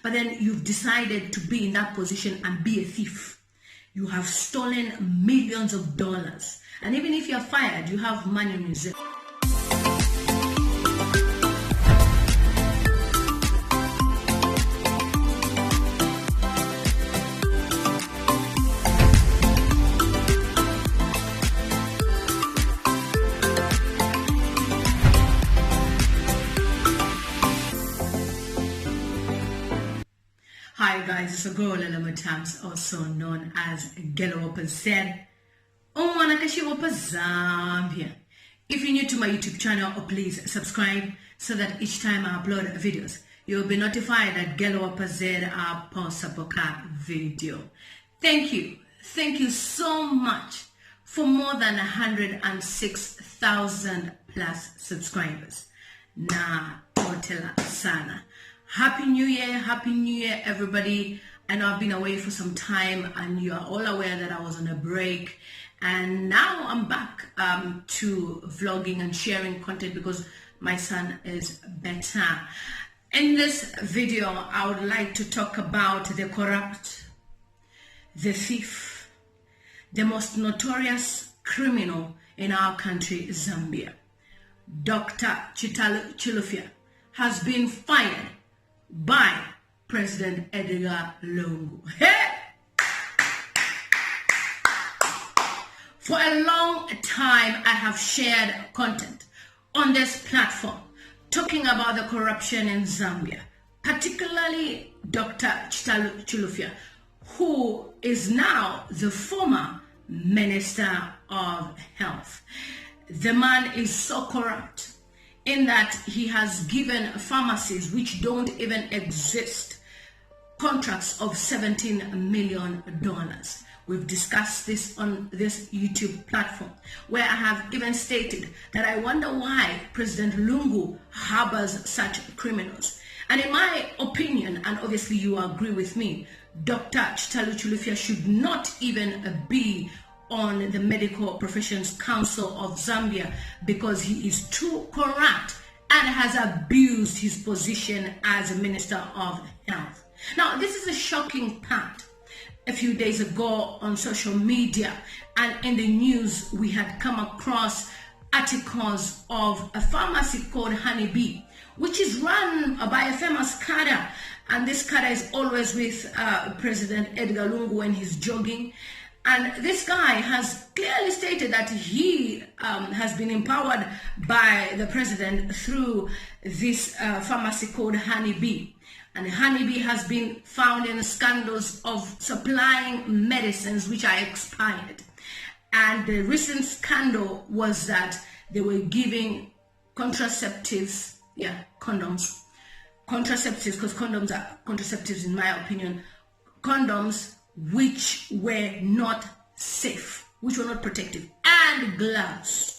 but then you've decided to be in that position and be a thief. You have stolen millions of dollars. And even if you're fired, you have money in reserve. Hi guys, it's a girl Lamatiams, also known as Gelawapa said. Zambia. If you're new to my YouTube channel, please subscribe so that each time I upload videos, you'll be notified that Gelawapa Z posts a video. Thank you so much for more than 106,000 plus subscribers. Na hotela sana. Happy New Year, everybody. I know I've been away for some time and you are all aware that I was on a break, and now I'm back to vlogging and sharing content because my son is better. In this video, I would like to talk about the corrupt, the thief, the most notorious criminal in our country, Zambia. Dr. Chilufya has been fired by President Edgar Lungu. Hey! For a long time, I have shared content on this platform talking about the corruption in Zambia, particularly Dr. Chilufya, who is now the former Minister of Health. The man is so corrupt in that he has given pharmacies which don't even exist contracts of $17 million. We've discussed this on this YouTube platform, where I have even stated that I wonder why President Lungu harbors such criminals. And in my opinion, and obviously you agree with me, Dr. Chilufya should not even be on the Medical Professions Council of Zambia because he is too corrupt and has abused his position as a Minister of Health. Now, this is a shocking part. A few days ago on social media and in the news, we had come across articles of a pharmacy called Honeybee, which is run by a famous cadre. And this cadre is always with President Edgar Lungu when he's jogging. And this guy has clearly stated that he has been empowered by the president through this pharmacy called Honeybee. And Honeybee has been found in scandals of supplying medicines which are expired. And the recent scandal was that they were giving contraceptives, condoms. Contraceptives, because condoms are contraceptives in my opinion, condoms which were not safe, which were not protective, and gloves.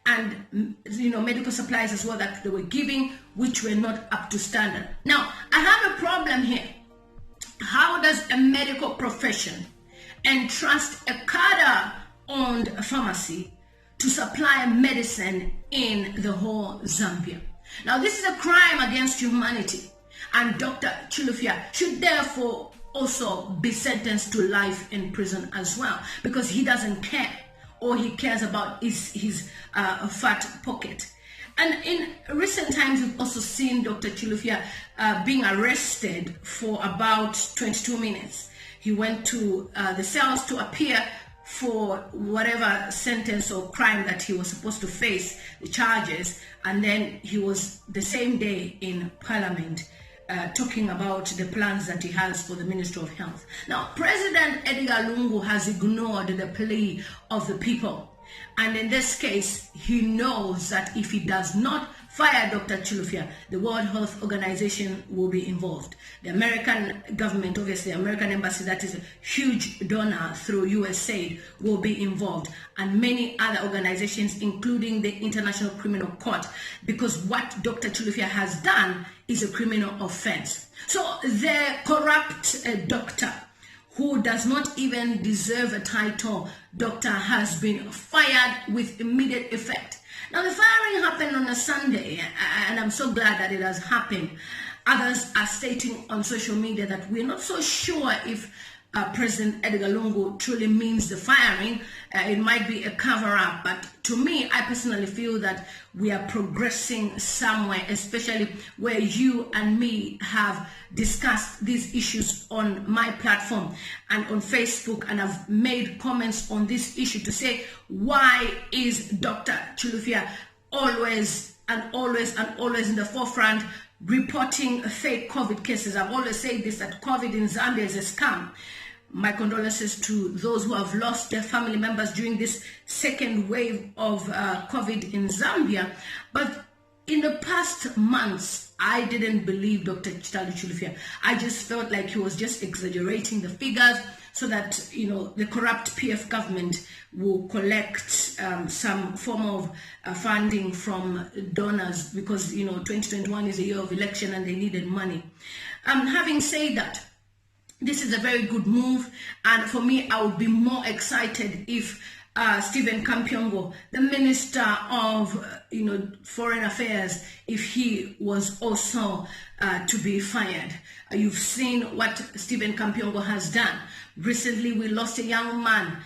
And medical supplies as well that they were giving, which were not up to standard. Now, I have a problem here. How does a medical profession entrust a cadre-owned pharmacy to supply medicine in the whole Zambia? Now, this is a crime against humanity, and Dr. Chilufya should therefore also be sentenced to life in prison as well, because he doesn't care. Or he cares about his fat pocket. And in recent times, we've also seen Dr. Chilufya being arrested for about 22 minutes. He went to the cells to appear for whatever sentence or crime that he was supposed to face, the charges, and then he was the same day in Parliament talking about the plans that he has for the Ministry of Health. Now, President Edgar Lungu has ignored the plea of the people. And in this case, he knows that if he does not fire Dr. Chilufya, the World Health Organization will be involved. The American government, obviously, the American embassy, that is a huge donor through USAID, will be involved. And many other organizations, including the International Criminal Court, because what Dr. Chilufya has done is a criminal offense. So the corrupt doctor, who does not even deserve a title doctor, has been fired with immediate effect. Now, the firing happened on a Sunday, and I'm so glad that it has happened. Others are stating on social media that we're not so sure if President Edgar Lungu truly means the firing. It might be a cover-up, but to me, I personally feel that we are progressing somewhere, especially where you and me have discussed these issues on my platform and on Facebook, and I've made comments on this issue to say, why is Dr. Chilufya always in the forefront reporting fake COVID cases? I've always said this, that COVID in Zambia is a scam. My condolences to those who have lost their family members during this second wave of COVID in Zambia. But in the past months, I didn't believe Dr. Chilufya. I just felt like he was just exaggerating the figures so that, you know, the corrupt PF government will collect some form of funding from donors because, you know, 2021 is a year of election and they needed money. Having said that, this is a very good move, and for me, I would be more excited if Stephen Kampiongo, the Minister of Foreign Affairs, if he was also to be fired. You've seen what Stephen Kampiongo has done. Recently, we lost a young man,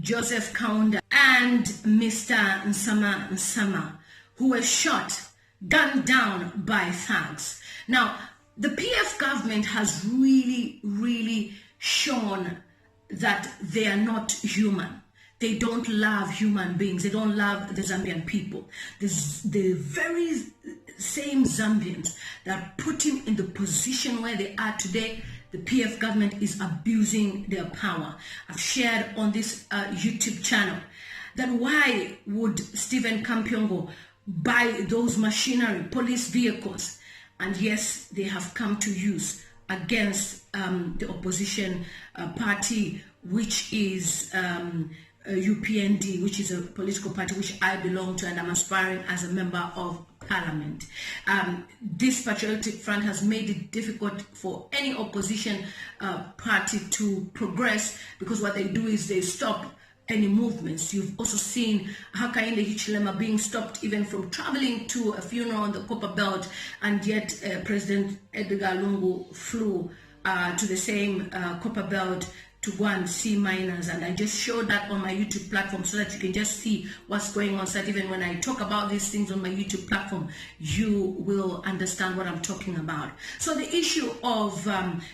Joseph Kaunda, and Mr. Nsama, who were shot, gunned down by thugs. Now, the PF government has really shown that they are not human. They don't love human beings. They don't love the Zambian people. The very same Zambians that put him in the position where they are today, the PF government is abusing their power. I've shared on this YouTube channel that why would Stephen Kampiongo buy those machinery, police vehicles? And yes, they have come to use against the opposition party, which is UPND, which is a political party which I belong to, and I'm aspiring as a member of parliament. This Patriotic Front has made it difficult for any opposition party to progress, because what they do is they stop any movements. You've also seen Hakainde Hichilema being stopped even from traveling to a funeral on the Copper Belt, and yet President Edgar Lungu flew to the same Copper Belt to go and see miners, and I just showed that on my YouTube platform so that you can just see what's going on, so that even when I talk about these things on my YouTube platform, you will understand what I'm talking about. So the issue of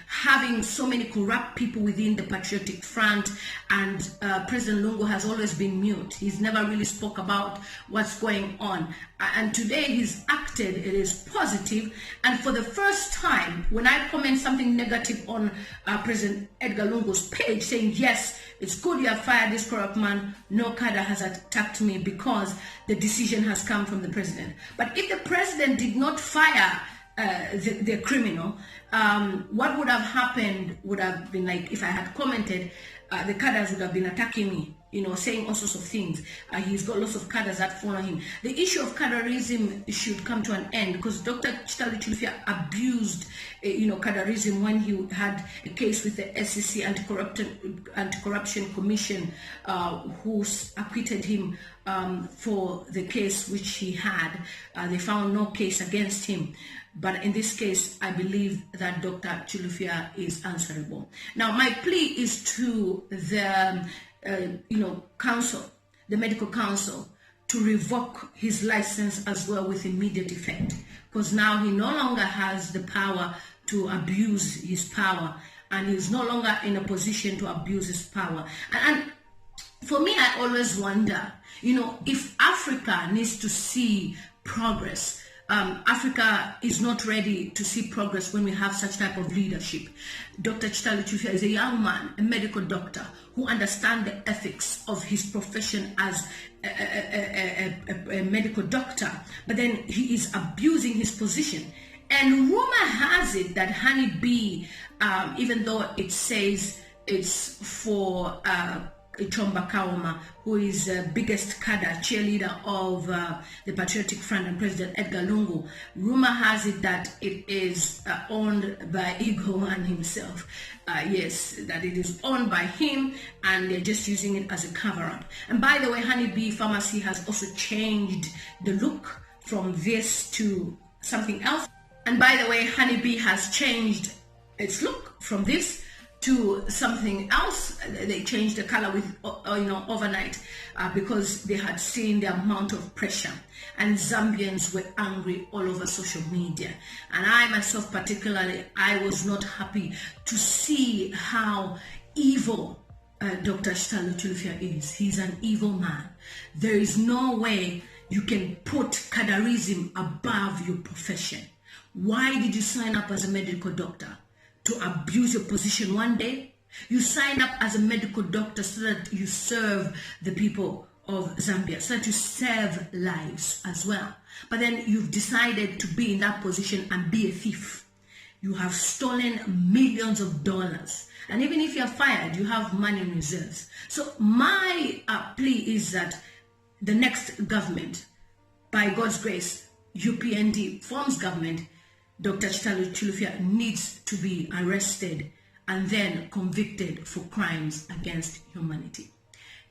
having so many corrupt people within the Patriotic Front, and President Lungu has always been mute. He's never really spoke about what's going on, and today he's acted. It is positive, and for the first time, when I comment something negative on President Edgar Lungu's page saying, yes, it's good you have fired this corrupt man, no cadre has attacked me because the decision has come from the president. But if the president did not fire the criminal, what would have happened would have been like, if I had commented, the cadres would have been attacking me, you know, saying all sorts of things. He's got lots of cadres that follow him. The issue of cadreism should come to an end, because Dr. Chilufya abused, cadreism when he had a case with the SEC Anti-Corruption Commission, who acquitted him for the case which he had. They found no case against him. But in this case, I believe that Dr. Chilufya is answerable. Now, my plea is to the council, the medical council, to revoke his license as well with immediate effect, because now he no longer has the power to abuse his power, and he's no longer in a position to abuse his power. And for me, I always wonder, if Africa needs to see progress, Africa is not ready to see progress when we have such type of leadership. Dr. Chilufya is a young man, a medical doctor, who understands the ethics of his profession as a medical doctor, but then he is abusing his position. And rumor has it that Honeybee, even though it says it's for Chomba Kaoma, who is the biggest cadre cheerleader of the Patriotic Front and President Edgar Lungu, rumor has it that it is owned by Igor himself. Yes, that it is owned by him, and they're just using it as a cover-up. And by the way, Honeybee Pharmacy has also changed the look from this to something else. And by the way, Honeybee has changed its look from this to something else. They changed the color with, overnight because they had seen the amount of pressure, and Zambians were angry all over social media. And I myself particularly, I was not happy to see how evil Dr. Chilufya is. He's an evil man. There is no way you can put cadarism above your profession. Why did you sign up as a medical doctor? To abuse your position one day? You sign up as a medical doctor so that you serve the people of Zambia, so that you save lives as well. But then you've decided to be in that position and be a thief. You have stolen millions of dollars. And even if you're fired, you have money in reserves. So my plea is that the next government, by God's grace, UPND forms government, Dr. Chilufya needs to be arrested and then convicted for crimes against humanity.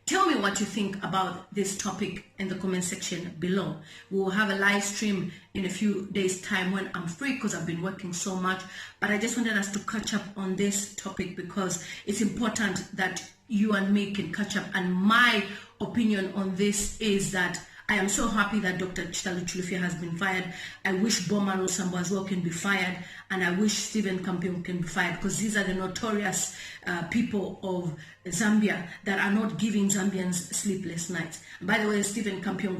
Tell me what you think about this topic in the comment section below. We will have a live stream in a few days' time when I'm free, because I've been working so much. But I just wanted us to catch up on this topic because it's important that you and me can catch up. And my opinion on this is that I am so happy that Dr. Chilufya has been fired. I wish Boma Lusambo as well can be fired, and I wish Stephen Kampion can be fired, because these are the notorious people of Zambia that are not giving Zambians sleepless nights. And by the way, Stephen Kampion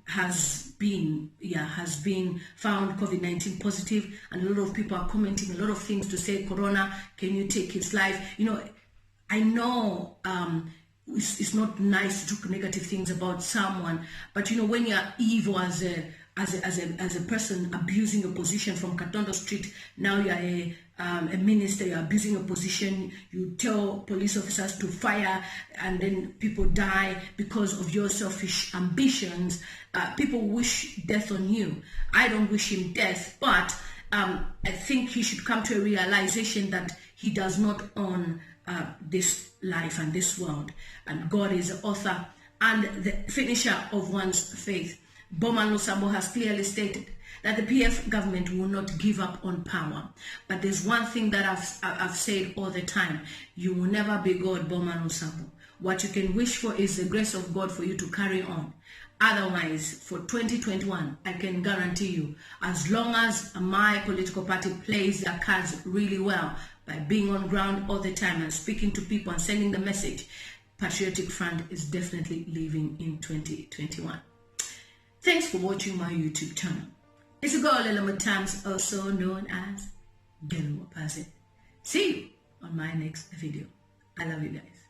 has been found COVID-19 positive, and a lot of people are commenting a lot of things to say, Corona, can you take his life? I know it's not nice to talk negative things about someone, but when you're evil as a person, abusing your position from Katondo Street, now you're a minister, you're abusing your position, you tell police officers to fire, and then people die because of your selfish ambitions. People wish death on you. I don't wish him death, but I think he should come to a realization that he does not own this life and this world, and God is the author and the finisher of one's faith. Boma Lusambo has clearly stated that the PF government will not give up on power. But there's one thing that I've said all the time: you will never be God, Boma Lusambo. What you can wish for is the grace of God for you to carry on. Otherwise, for 2021, I can guarantee you, as long as my political party plays their cards really well by being on ground all the time and speaking to people and sending the message, Patriotic Front is definitely leaving in 2021. Thanks for watching my YouTube channel. It's a girl Lelama Times, also known as Gelu Opazit. See you on my next video. I love you guys.